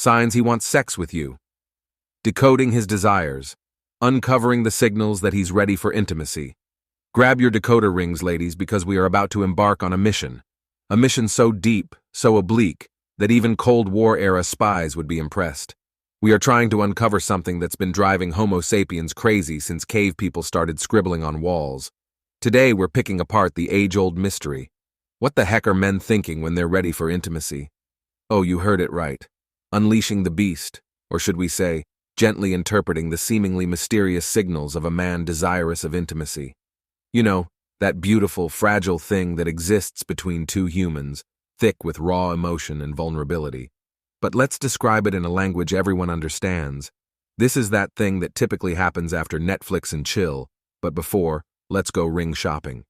Signs he wants sex with you. Decoding his desires. Uncovering the signals that he's ready for intimacy. Grab your decoder rings, ladies, because we are about to embark on a mission. A mission so deep, so oblique, that even Cold War-era spies would be impressed. We are trying to uncover something that's been driving Homo sapiens crazy since cave people started scribbling on walls. Today we're picking apart the age-old mystery. What the heck are men thinking when they're ready for intimacy? Oh, you heard it right. Unleashing the beast, or should we say, gently interpreting the seemingly mysterious signals of a man desirous of intimacy. You know, that beautiful, fragile thing that exists between two humans, thick with raw emotion and vulnerability. But let's describe it in a language everyone understands. This is that thing that typically happens after Netflix and chill, but before, let's go ring shopping.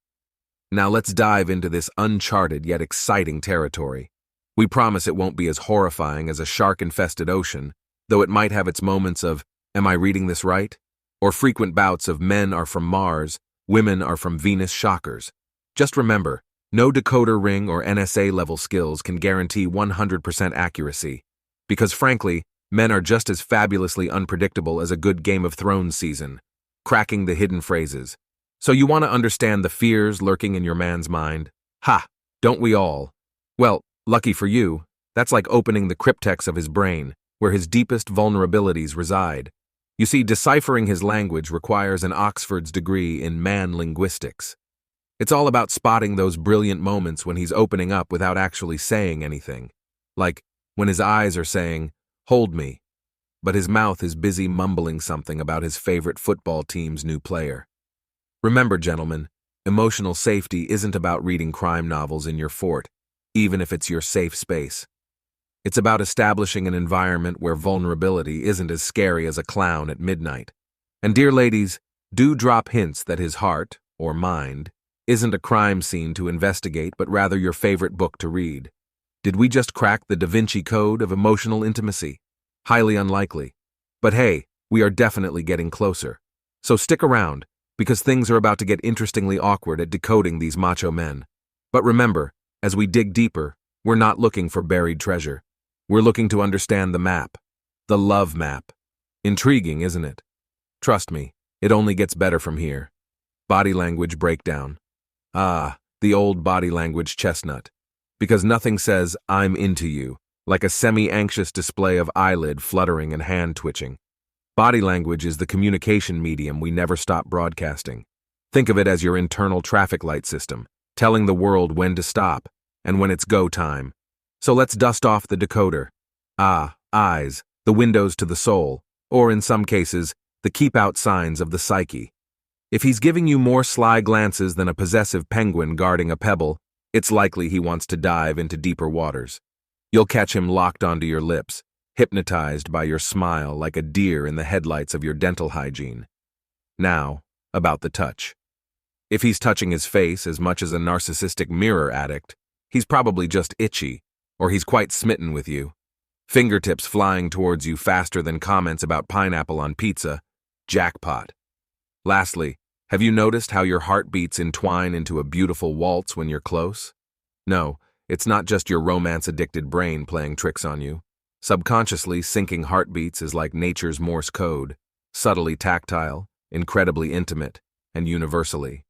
Now let's dive into this uncharted yet exciting territory. We promise it won't be as horrifying as a shark-infested ocean, though it might have its moments of, am I reading this right? Or frequent bouts of men are from Mars, women are from Venus shockers. Just remember, no decoder ring or NSA-level skills can guarantee 100% accuracy, because frankly, men are just as fabulously unpredictable as a good Game of Thrones season, cracking the hidden phrases. So you want to understand the fears lurking in your man's mind? Ha! Don't we all? Well, lucky for you, that's like opening the cryptex of his brain, where his deepest vulnerabilities reside. You see, deciphering his language requires an Oxford's degree in man-linguistics. It's all about spotting those brilliant moments when he's opening up without actually saying anything. Like, when his eyes are saying, "Hold me," but his mouth is busy mumbling something about his favorite football team's new player. Remember, gentlemen, emotional safety isn't about reading crime novels in your fort, even if it's your safe space. It's about establishing an environment where vulnerability isn't as scary as a clown at midnight. And dear ladies, do drop hints that his heart, or mind, isn't a crime scene to investigate, but rather your favorite book to read. Did we just crack the Da Vinci Code of emotional intimacy? Highly unlikely. But hey, we are definitely getting closer. So stick around, because things are about to get interestingly awkward at decoding these macho men. But remember, as we dig deeper, we're not looking for buried treasure. We're looking to understand the map. The love map. Intriguing, isn't it? Trust me, it only gets better from here. Body language breakdown. Ah, the old body language chestnut. Because nothing says, "I'm into you," like a semi-anxious display of eyelid fluttering and hand twitching. Body language is the communication medium we never stop broadcasting. Think of it as your internal traffic light system, telling the world when to stop and when it's go time. So let's dust off the decoder. Ah, eyes, the windows to the soul, or in some cases, the keep-out signs of the psyche. If he's giving you more sly glances than a possessive penguin guarding a pebble, it's likely he wants to dive into deeper waters. You'll catch him locked onto your lips, hypnotized by your smile like a deer in the headlights of your dental hygiene. Now, about the touch. If he's touching his face as much as a narcissistic mirror addict, he's probably just itchy, or he's quite smitten with you. Fingertips flying towards you faster than comments about pineapple on pizza. Jackpot. Lastly, have you noticed how your heartbeats entwine into a beautiful waltz when you're close? No, it's not just your romance-addicted brain playing tricks on you. Subconsciously syncing heartbeats is like nature's Morse code, subtly tactile, incredibly intimate, and universally.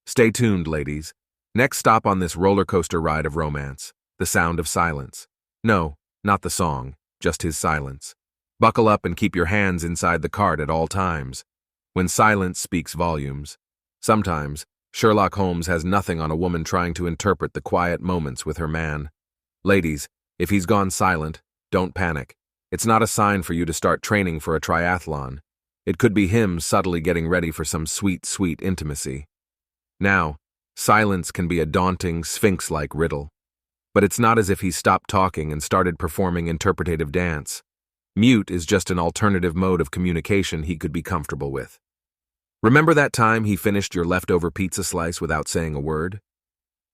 Stay tuned, ladies. Next stop on this roller coaster ride of romance, The Sound of Silence. No, not the song, just his silence. Buckle up and keep your hands inside the cart at all times. When silence speaks volumes. Sometimes, Sherlock Holmes has nothing on a woman trying to interpret the quiet moments with her man. Ladies, if he's gone silent, don't panic. It's not a sign for you to start training for a triathlon. It could be him subtly getting ready for some sweet, sweet intimacy. Now, silence can be a daunting, sphinx-like riddle. But it's not as if he stopped talking and started performing interpretative dance. Mute is just an alternative mode of communication he could be comfortable with. Remember that time he finished your leftover pizza slice without saying a word?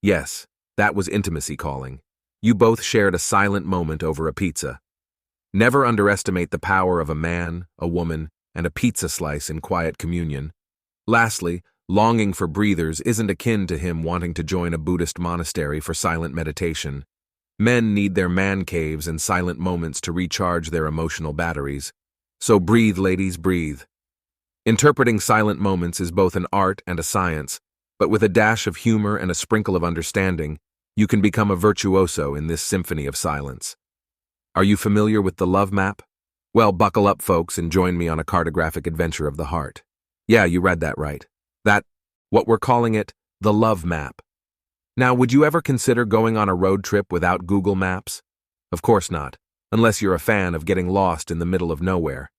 Yes, that was intimacy calling. You both shared a silent moment over a pizza. Never underestimate the power of a man, a woman, and a pizza slice in quiet communion. Lastly, longing for breathers isn't akin to him wanting to join a Buddhist monastery for silent meditation. Men need their man caves and silent moments to recharge their emotional batteries. So breathe, ladies, breathe. Interpreting silent moments is both an art and a science, but with a dash of humor and a sprinkle of understanding, you can become a virtuoso in this symphony of silence. Are you familiar with the love map? Well, buckle up, folks, and join me on a cartographic adventure of the heart. Yeah, you read that right. What we're calling it, the love map. Now, would you ever consider going on a road trip without Google Maps? Of course not, unless you're a fan of getting lost in the middle of nowhere.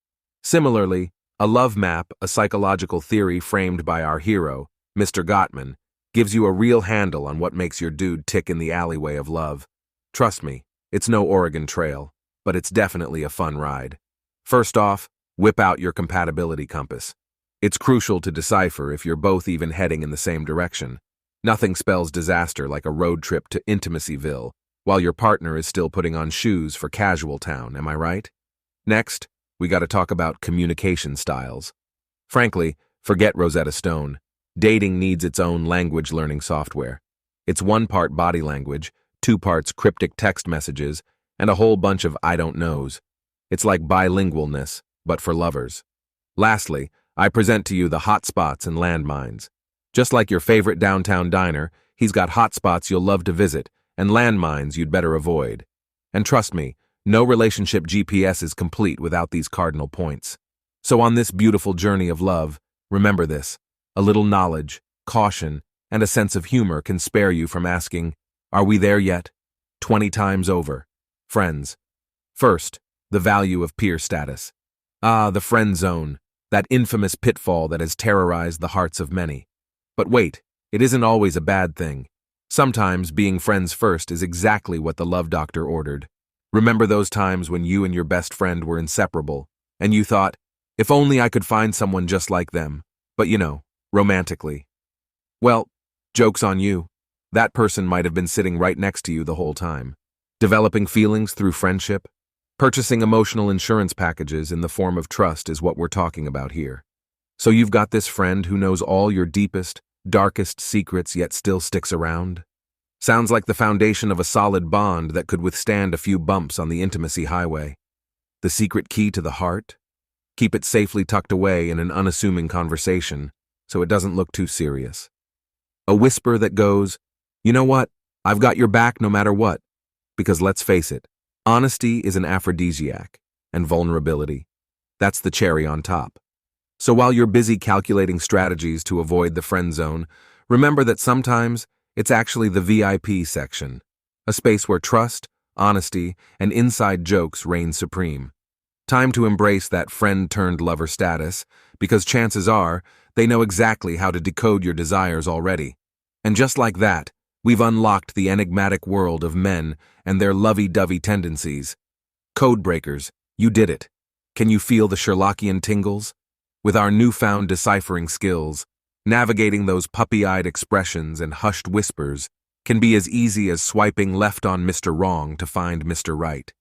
Similarly, a love map, a psychological theory framed by our hero, Mr. Gottman, gives you a real handle on what makes your dude tick in the alleyway of love. Trust me, it's no Oregon Trail, but it's definitely a fun ride. First off, whip out your compatibility compass. It's crucial to decipher if you're both even heading in the same direction. Nothing spells disaster like a road trip to Intimacyville, while your partner is still putting on shoes for Casual Town, am I right? Next, we gotta talk about communication styles. Frankly, forget Rosetta Stone. Dating needs its own language learning software. It's 1 part body language, 2 parts cryptic text messages, and a whole bunch of I don't knows. It's like bilingualness, but for lovers. Lastly, I present to you the hotspots and landmines. Just like your favorite downtown diner, he's got hotspots you'll love to visit and landmines you'd better avoid. And trust me, no relationship GPS is complete without these cardinal points. So on this beautiful journey of love, remember this: a little knowledge, caution, and a sense of humor can spare you from asking, "Are we there yet?" 20 times over. Friends. First, the value of peer status. The friend zone, that infamous pitfall that has terrorized the hearts of many. But wait, it isn't always a bad thing. Sometimes being friends first is exactly what the love doctor ordered. Remember those times when you and your best friend were inseparable, and you thought, if only I could find someone just like them, but romantically. Well, joke's on you. That person might have been sitting right next to you the whole time. Developing feelings through friendship, purchasing emotional insurance packages in the form of trust is what we're talking about here. So you've got this friend who knows all your deepest, darkest secrets yet still sticks around? Sounds like the foundation of a solid bond that could withstand a few bumps on the intimacy highway. The secret key to the heart? Keep it safely tucked away in an unassuming conversation so it doesn't look too serious. A whisper that goes, "You know what? I've got your back no matter what." Because let's face it, honesty is an aphrodisiac, and vulnerability, that's the cherry on top. So while you're busy calculating strategies to avoid the friend zone, remember that sometimes it's actually the VIP section, a space where trust, honesty, and inside jokes reign supreme. Time to embrace that friend-turned-lover status, because chances are they know exactly how to decode your desires already. And just like that, we've unlocked the enigmatic world of men and their lovey-dovey tendencies. Codebreakers, you did it. Can you feel the Sherlockian tingles? With our newfound deciphering skills, navigating those puppy-eyed expressions and hushed whispers can be as easy as swiping left on Mr. Wrong to find Mr. Right.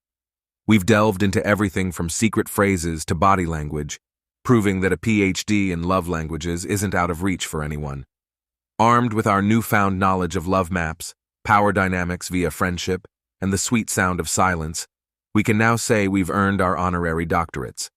We've delved into everything from secret phrases to body language, proving that a PhD in love languages isn't out of reach for anyone. Armed with our newfound knowledge of love maps, power dynamics via friendship, and the sweet sound of silence, we can now say we've earned our honorary doctorates.